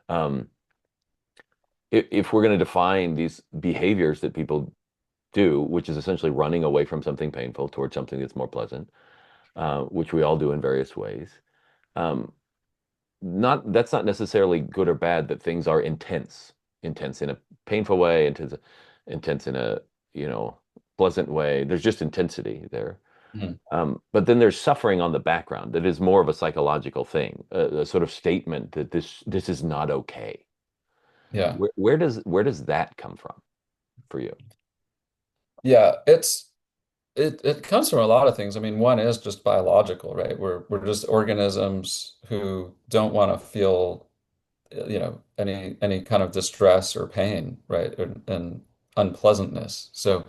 um, if we're going to define these behaviors that people do, which is essentially running away from something painful towards something that's more pleasant, which we all do in various ways. Um, not That's not necessarily good or bad that things are intense in a painful way, intense in a, you know, pleasant way. There's just intensity there. Mhm. But then there's suffering on the background that is more of a psychological thing, a sort of statement that this is not okay. Yeah. Where does that come from for you? Yeah, it comes from a lot of things. I mean, one is just biological, right? We're just organisms who don't want to feel, any kind of distress or pain, right? And unpleasantness. So,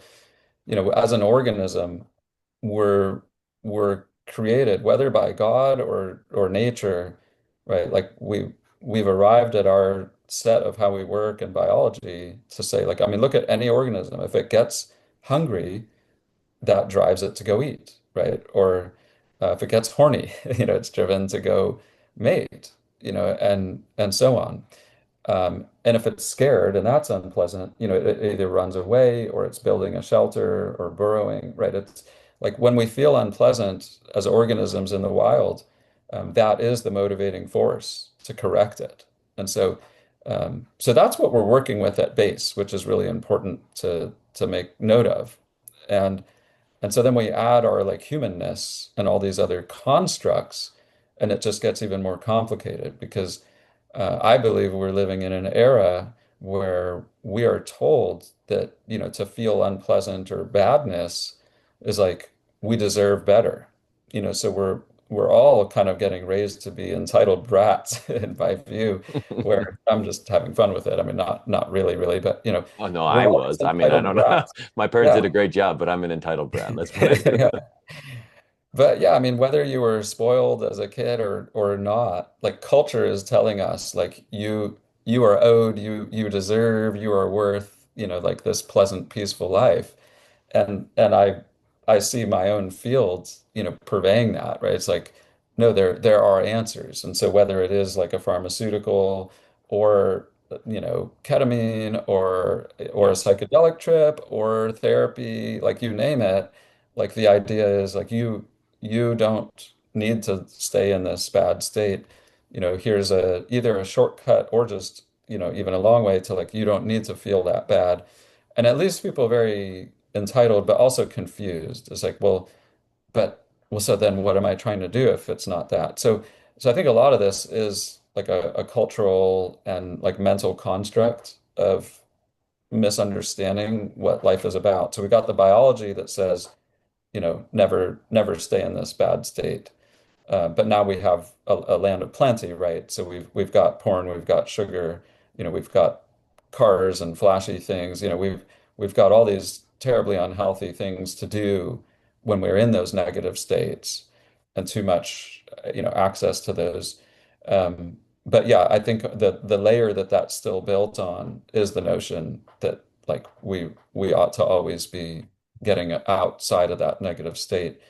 as an organism, we're we're created, whether by God or nature, right? Like we've arrived at our set of how we work in biology to say, like, I mean, look at any organism. If it gets hungry, that drives it to go eat, right? Or if it gets horny, it's driven to go mate, and so on. And if it's scared and that's unpleasant, it either runs away or it's building a shelter or burrowing, right? It's like when we feel unpleasant as organisms in the wild, that is the motivating force to correct it. And so that's what we're working with at base, which is really important to make note of. And and so then we add our like humanness and all these other constructs, and it just gets even more complicated because I believe we're living in an era where we are told that, to feel unpleasant or badness is like we deserve better. So we're all kind of getting raised to be entitled brats in my view, where I'm just having fun with it. I mean, not really, really, but Oh no, we're I all just was. I mean, I entitled don't know. brats. My parents did Yeah. a great job, but I'm an entitled brat. Let's put it. Yeah. But yeah, I mean, whether you were spoiled as a kid or not, like culture is telling us like you are owed, you deserve, you are worth, like this pleasant, peaceful life. And I see my own fields, purveying that, right? It's like, no, there are answers. And so whether it is like a pharmaceutical or ketamine or a Yeah. psychedelic trip or therapy, like you name it, like the idea is like you don't need to stay in this bad state. Here's either a shortcut or just, even a long way to like you don't need to feel that bad. And at least people very entitled, but also confused. It's like, well, so then what am I trying to do if it's not that? So I think a lot of this is like a cultural and like mental construct of misunderstanding what life is about. So we got the biology that says, never stay in this bad state. But now we have a land of plenty, right? So we've got porn, we've got sugar, we've got cars and flashy things. We've got all these terribly unhealthy things to do when we're in those negative states, and too much, access to those. But yeah, I think the layer that that's still built on is the notion that like we ought to always be getting outside of that negative state.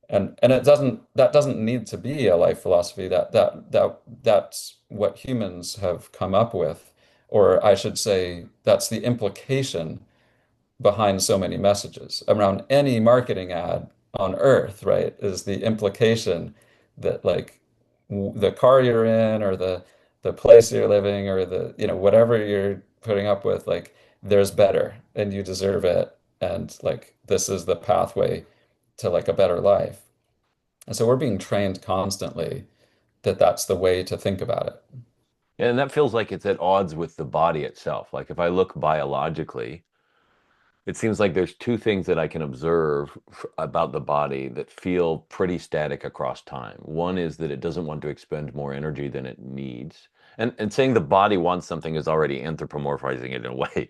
And that doesn't need to be a life philosophy. That's what humans have come up with, or I should say, that's the implication behind so many messages around any marketing ad on Earth, right? Is the implication that like the car you're in or the place you're living or the whatever you're putting up with, like there's better and you deserve it, and like this is the pathway to like a better life. And so we're being trained constantly that that's the way to think about it. And that feels like it's at odds with the body itself. Like if I look biologically, it seems like there's two things that I can observe about the body that feel pretty static across time. One is that it doesn't want to expend more energy than it needs. And saying the body wants something is already anthropomorphizing it in a way,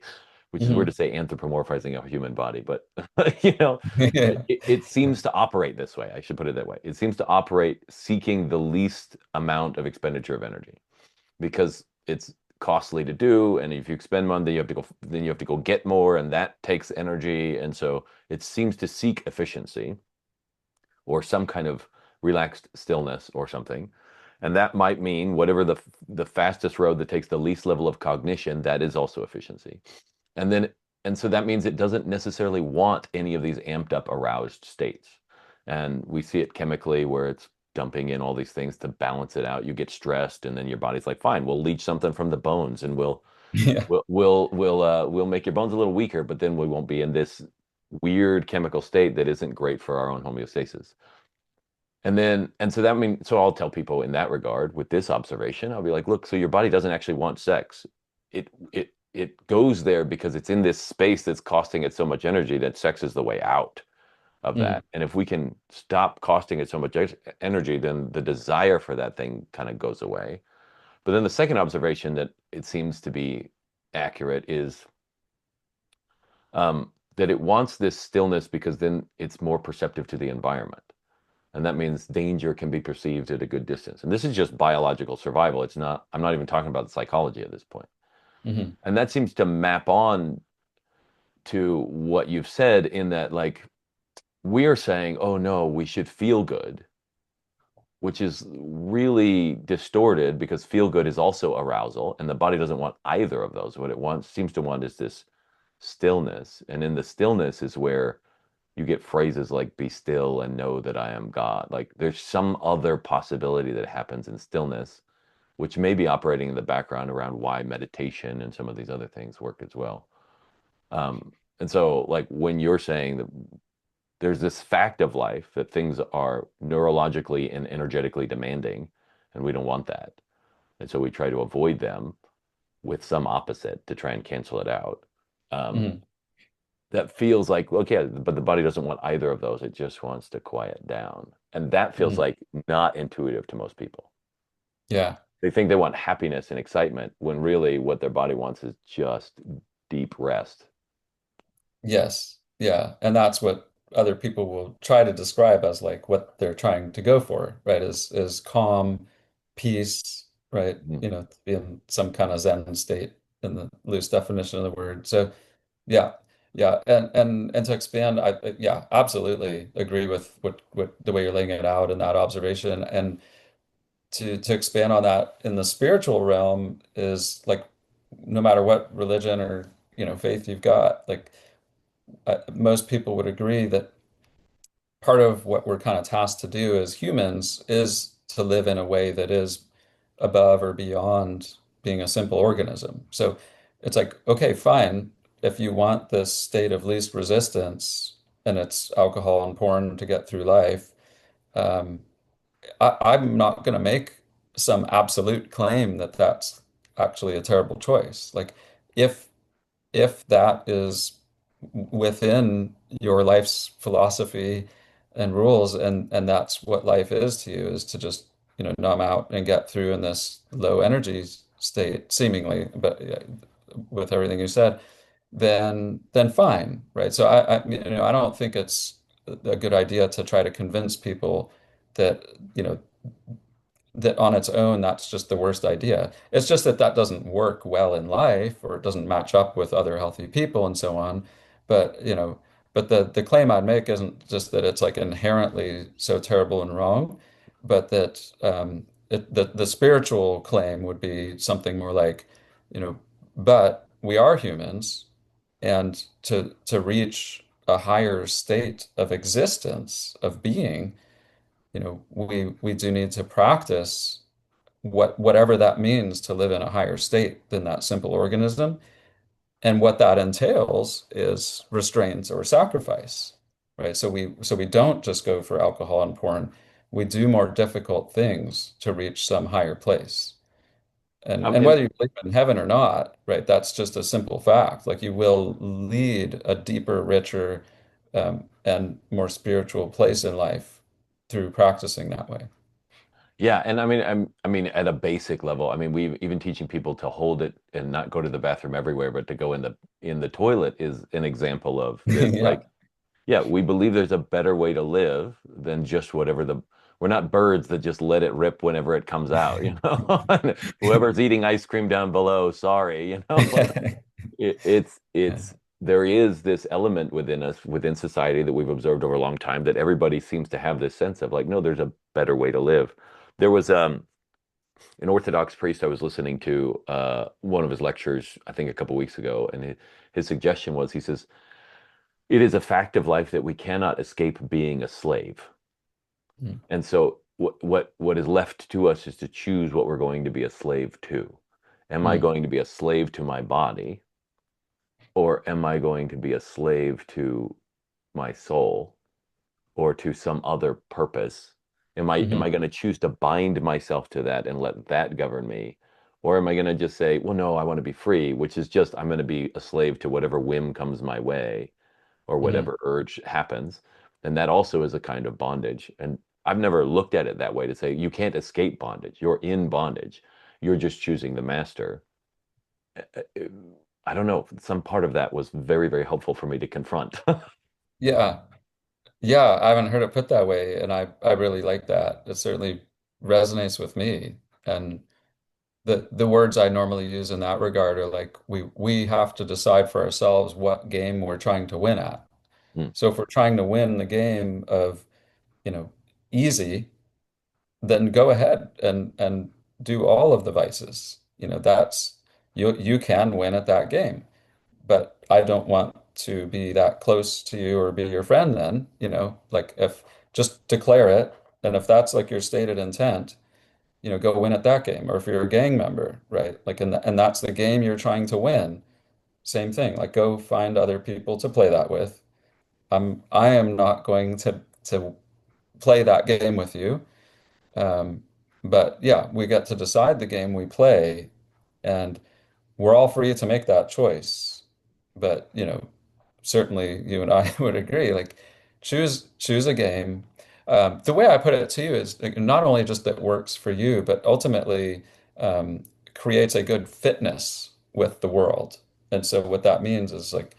which is weird to Mhm. say anthropomorphizing a human body, but you know, Yeah. it seems to operate this way. I should put it that way. It seems to operate seeking the least amount of expenditure of energy. because it's costly to do, and if you expend money, then you have to go get more, and that takes energy, and so it seems to seek efficiency or some kind of relaxed stillness or something. And that might mean whatever the fastest road that takes the least level of cognition, that is also efficiency. And then and so that means it doesn't necessarily want any of these amped up aroused states. And we see it chemically where it's dumping in all these things to balance it out. You get stressed and then your body's like, fine, we'll leach something from the bones and Yeah. we'll make your bones a little weaker, but then we won't be in this weird chemical state that isn't great for our own homeostasis. And so that means, so I'll tell people in that regard with this observation, I'll be like, look, so your body doesn't actually want sex. It goes there because it's in this space that's costing it so much energy that sex is the way out of Mm. that. And if we can stop costing it so much energy, then the desire for that thing kind of goes away. But then the second observation that it seems to be accurate is that it wants this stillness because then it's more perceptive to the environment. And that means danger can be perceived at a good distance. And this is just biological survival. It's not, I'm not even talking about psychology at this point. Hmm. And that seems to map on to what you've said in that, like, we're saying, oh no, we should feel good, which is really distorted because feel good is also arousal. And the body doesn't want either of those. What it wants, seems to want, is this stillness. And in the stillness is where you get phrases like be still and know that I am God. Like there's some other possibility that happens in stillness, which may be operating in the background around why meditation and some of these other things work as well. And so, like when you're saying that there's this fact of life that things are neurologically and energetically demanding, and we don't want that. And so we try to avoid them with some opposite to try and cancel it out. Um, Hmm. that feels like, okay, but the body doesn't want either of those. It just wants to quiet down. And that feels Hmm. like not intuitive to most people. Yeah. They think they want happiness and excitement when really what their body wants is just deep rest. Yes. Yeah. And that's what other people will try to describe as like what they're trying to go for, right? Is calm, peace, right? Mhm. To be in some kind of Zen state in the loose definition of the word. So yeah. Yeah. And to expand, yeah, absolutely agree with what the way you're laying it out in that observation. And to expand on that in the spiritual realm is like no matter what religion or faith you've got, like most people would agree that part of what we're kind of tasked to do as humans is to live in a way that is above or beyond being a simple organism. So it's like, okay, fine. If you want this state of least resistance and it's alcohol and porn to get through life, um, I'm not going to make some absolute claim that that's actually a terrible choice. Like if if that is within your life's philosophy and rules and that's what life is to you is to just numb out and get through in this low energy state seemingly but with everything you said then fine, right? So I don't think it's a good idea to try to convince people that you know that on its own, that's just the worst idea. It's just that that doesn't work well in life or it doesn't match up with other healthy people and so on. But, but the claim I'd make isn't just that it's like inherently so terrible and wrong, but that the spiritual claim would be something more like, but we are humans, and to reach a higher state of existence, of being, we do need to practice whatever that means to live in a higher state than that simple organism. And what that entails is restraint or sacrifice, right? So we don't just go for alcohol and porn. We do more difficult things to reach some higher place. And And whether you believe in heaven or not, right, that's just a simple fact. Like you will lead a deeper, richer, and more spiritual place in life through practicing that way. yeah, and I mean, I mean, at a basic level, I mean, we even teaching people to hold it and not go to the bathroom everywhere, but to go in the toilet is an example of this. Yeah. Like, yeah, we believe there's a better way to live than just we're not birds that just let it rip whenever it comes out, you know. Whoever's eating ice cream down below, sorry, you know. It's there is this element within us, within society that we've observed over a long time that everybody seems to have this sense of like, no, there's a better way to live. There was an Orthodox priest I was listening to one of his lectures, I think a couple weeks ago, and his suggestion was, he says, it is a fact of life that we cannot escape being a slave. Mm, And so what is left to us is to choose what we're going to be a slave to. Am I mm, going to be a slave to my body, or am I going to be a slave to my soul or to some other purpose? Am I mhm, going to choose to bind myself to that and let that govern me? Or am I going to just say, well, no, I want to be free, which is just I'm going to be a slave to whatever whim comes my way or mhm. whatever urge happens. And that also is a kind of bondage. And I've never looked at it that way to say you can't escape bondage. You're in bondage. You're just choosing the master. I don't know. Some part of that was very, very helpful for me to confront. Yeah. Yeah, I haven't heard it put that way, and I really like that. It certainly resonates with me. And the words I normally use in that regard are like we have to decide for ourselves what game we're trying to win at. Mm, So if we're trying to win the game of, you know, easy, then go ahead and do all of the vices. You know, that's you can win at that game. But I don't want to be that close to you or be your friend then, you know, like if just declare it, and if that's like your stated intent, you know, go win at that game. Or if you're a gang member, right? Like and that's the game you're trying to win, same thing. Like go find other people to play that with. I am not going to play that game with you. Um, but yeah, we get to decide the game we play, and we're all free to make that choice. But, you know, certainly you and I would agree, like choose a game. The way I put it to you is like, not only just that works for you, but ultimately creates a good fitness with the world. And so what that means is like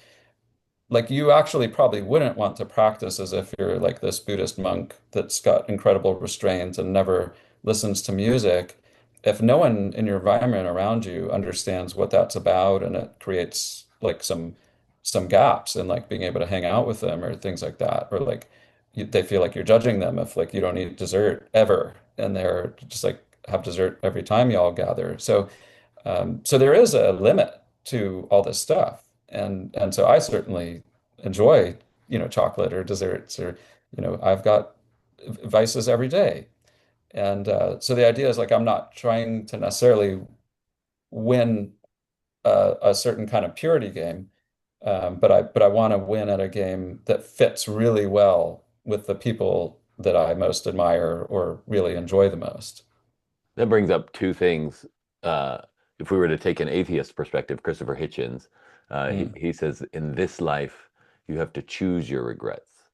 you actually probably wouldn't want to practice as if you're like this Buddhist monk that's got incredible restraint and never listens to music. If no one in your environment around you understands what that's about, and it creates like some gaps in like being able to hang out with them or things like that, or like they feel like you're judging them if like you don't eat dessert ever and they're just like have dessert every time y'all gather. So there is a limit to all this stuff, and so I certainly enjoy, you know, chocolate or desserts or, you know, I've got vices every day, and so the idea is like I'm not trying to necessarily win a certain kind of purity game, but I want to win at a game that fits really well with the people that I most admire or really enjoy the most. that brings up two things. Uh, if we were to take an atheist perspective, Christopher Hitchens, Mm, he says, in this life, you have to choose your regrets,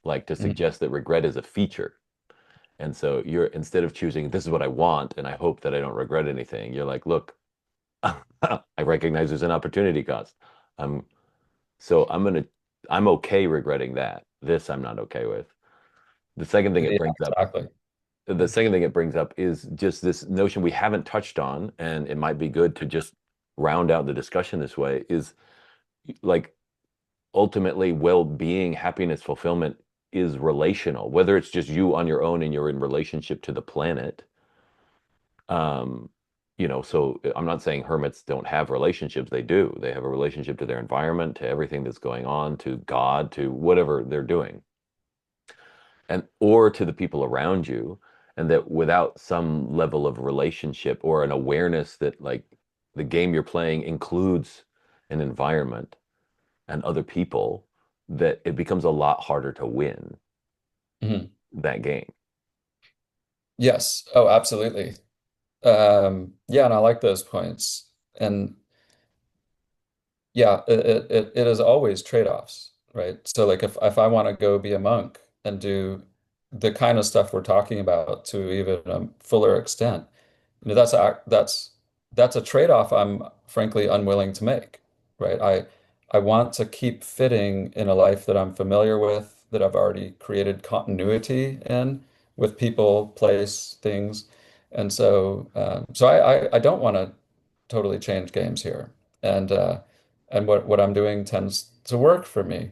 like to mm, suggest that regret is a feature. And so you're instead of choosing, this is what I want, and I hope that I don't regret anything, you're like, look, I recognize there's an opportunity cost. I'm so I'm okay regretting that. This I'm not okay with. The second thing it yeah, brings up exactly. the second thing it brings up is just this notion we haven't touched on, and it might be good to just round out the discussion this way, is like ultimately well-being, happiness, fulfillment is relational, whether it's just you on your own and you're in relationship to the planet. Um, so I'm not saying hermits don't have relationships. They do. They have a relationship to their environment, to everything that's going on, to God, to whatever they're doing, and or to the people around you. And that without some level of relationship or an awareness that like the game you're playing includes an environment and other people, that it becomes a lot harder to win Mhm. that game. Yes. Oh, absolutely. Yeah, and I like those points. And yeah, it is always trade-offs, right? So like if I want to go be a monk and do the kind of stuff we're talking about to even a fuller extent, you know, that's a trade-off I'm frankly unwilling to make, right? I want to keep fitting in a life that I'm familiar with, that I've already created continuity in. with people, place, things. And so I don't want to totally change games here. And what I'm doing tends to work for me.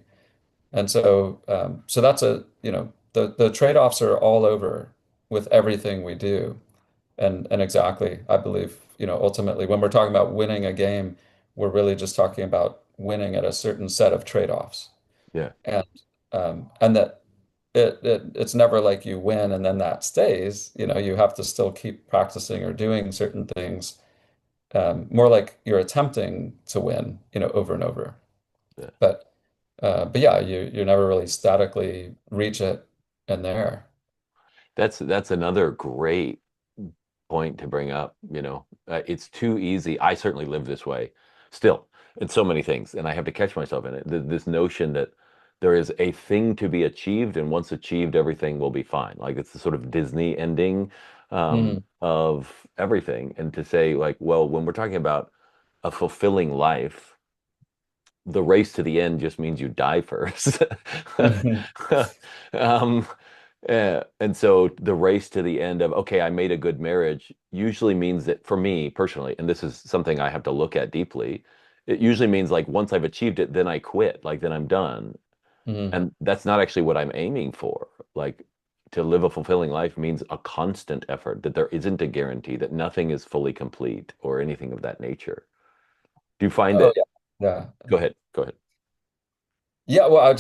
And so that's the trade-offs are all over with everything we do. And exactly, I believe, ultimately when we're talking about winning a game, we're really just talking about winning at a certain set of trade-offs. Yeah. And and that it's never like you win and then that stays. You have to still keep practicing or doing certain things. More like you're attempting to win, over and over. Yeah. But yeah, you never really statically reach it in there. That's another great point to bring up. It's too easy. I certainly live this way still in so many things, and I have to catch myself in it. This notion that there is a thing to be achieved, and once achieved, everything will be fine. Like it's the sort of Disney ending Mm. of everything. And to say, like, well, when we're talking about a fulfilling life, the race to the end just means you die first. um, and so the race to the end of, okay, I made a good marriage usually means that for me personally, and this is something I have to look at deeply, it usually means like once I've achieved it, then I quit, like then I'm done. Mm. And that's not actually what I'm aiming for. Like to live a fulfilling life means a constant effort, that there isn't a guarantee, that nothing is fully complete or anything of that nature. Do you find Oh that? yeah. Yeah. Go ahead. Go ahead. Yeah, well,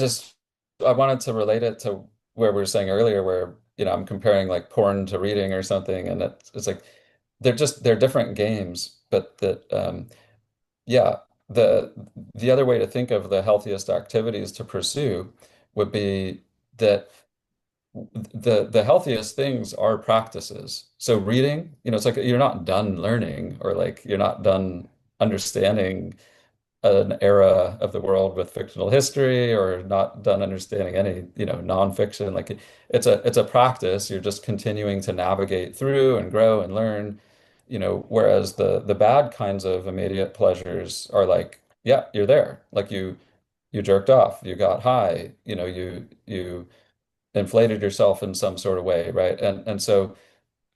I wanted to relate it to where we were saying earlier, where I'm comparing like porn to reading or something, and it's like they're different games, but that yeah, the the other way to think of the healthiest activities to pursue would be that the healthiest things are practices. So reading, it's like you're not done learning or like you're not done understanding an era of the world with fictional history or not done understanding any, nonfiction. Like it's a practice. You're just continuing to navigate through and grow and learn, whereas the bad kinds of immediate pleasures are like, yeah, you're there. Like you jerked off, you got high, you inflated yourself in some sort of way, right? And so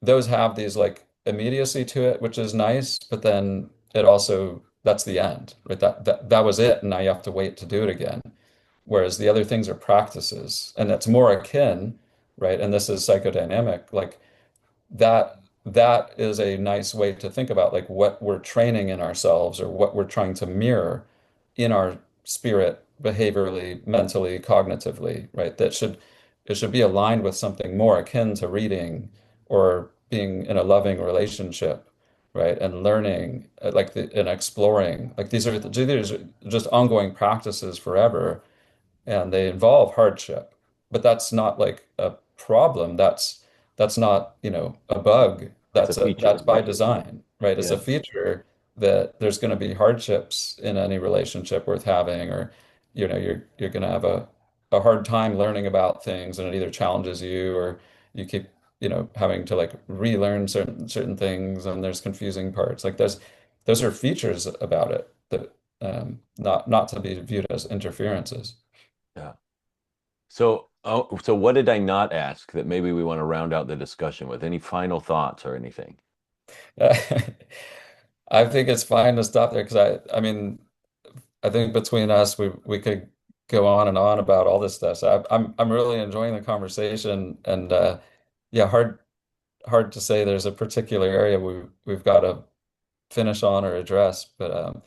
those have these like immediacy to it, which is nice, but then it also that's the end, right? That was it, and now you have to wait to do it again. Whereas the other things are practices, and it's more akin, right? And this is psychodynamic, like that is a nice way to think about like what we're training in ourselves or what we're trying to mirror in our spirit behaviorally, mentally, cognitively, right? It should be aligned with something more akin to reading or being in a loving relationship, right? And learning, and exploring. Like these are just ongoing practices forever and they involve hardship. But that's not like a problem. That's not, a bug. It's a That's feature. by design, right? It's a Yeah. feature that there's going to be hardships in any relationship worth having, or you're going to have a hard time learning about things, and it either challenges you or you keep, having to like relearn certain things, and there's confusing parts. Like those are features about it that not to be viewed as interferences. Yeah. So what did I not ask that maybe we want to round out the discussion with? Any final thoughts or anything? I think it's fine to stop there because I mean, I think between us, we could go on and on about all this stuff. So I'm really enjoying the conversation, and yeah, hard to say there's a particular area we've got to finish on or address, but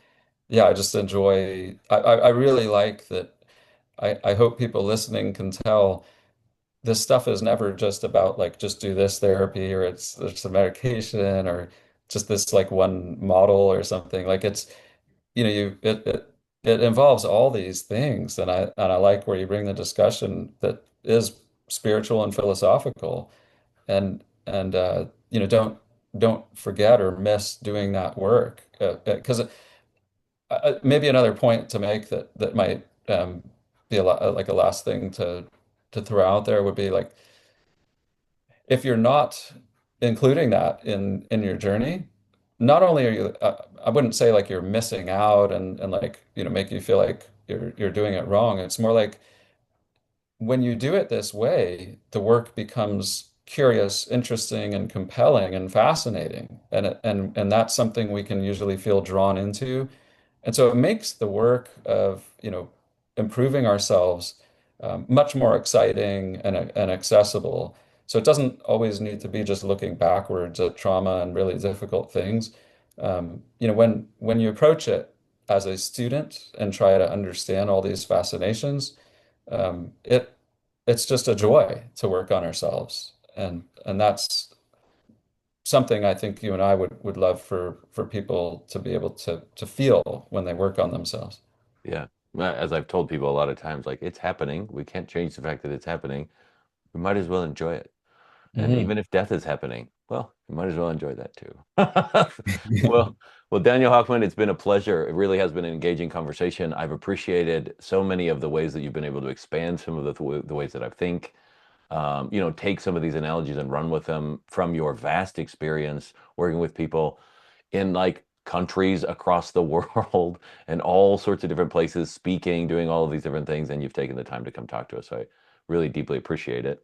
yeah, I just enjoy. I really like that. I hope people listening can tell this stuff is never just about like just do this therapy or it's a medication or just this like one model or something. Like it's it involves all these things, and I like where you bring the discussion that is spiritual and philosophical, and don't forget or miss doing that work because maybe another point to make that might be a lot like a last thing to throw out there would be like if you're not including that in your journey, not only are you, I wouldn't say like you're missing out and like, make you feel like you're doing it wrong. It's more like when you do it this way, the work becomes curious, interesting, and compelling and fascinating. And that's something we can usually feel drawn into. And so it makes the work of, improving ourselves much more exciting and accessible. So it doesn't always need to be just looking backwards at trauma and really difficult things. When you approach it as a student and try to understand all these fascinations, it's just a joy to work on ourselves. And that's something I think you and I would love for people to be able to feel when they work on themselves. Yeah. As I've told people a lot of times, like it's happening. We can't change the fact that it's happening. We might as well enjoy it. And even Mhm. if death is happening, well, you might as well enjoy that too. Well, well, Daniel Hochman, it's been a pleasure. It really has been an engaging conversation. I've appreciated so many of the ways that you've been able to expand some of the ways that I think. Take some of these analogies and run with them from your vast experience working with people in like countries across the world and all sorts of different places, speaking, doing all of these different things, and you've taken the time to come talk to us. So I really deeply appreciate it.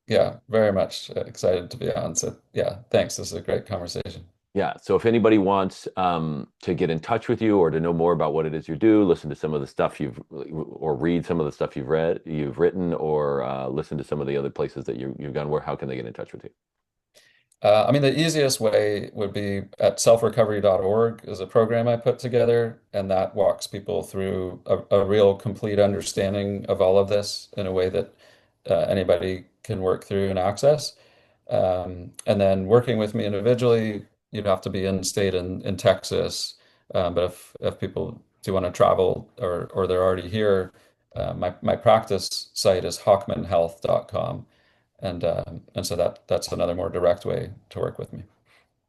Yeah, very much excited to be on. So yeah, thanks. This is a great conversation. Yeah. So if anybody wants to get in touch with you or to know more about what it is you do, listen to some of the stuff or read some of the stuff you've written, or listen to some of the other places that you've gone, where, how can they get in touch with you? I mean, the easiest way would be at selfrecovery.org is a program I put together, and that walks people through a real complete understanding of all of this in a way that anybody can work through and access. And then working with me individually, you'd have to be in state in Texas. But if people do want to travel or they're already here, my practice site is hochmanhealth.com. And so that's another more direct way to work with me.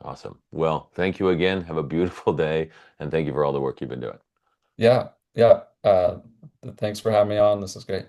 Awesome. Well, thank you again. Have a beautiful day, and thank you for all the work you've been doing. Yeah, yeah. Thanks for having me on. This is great.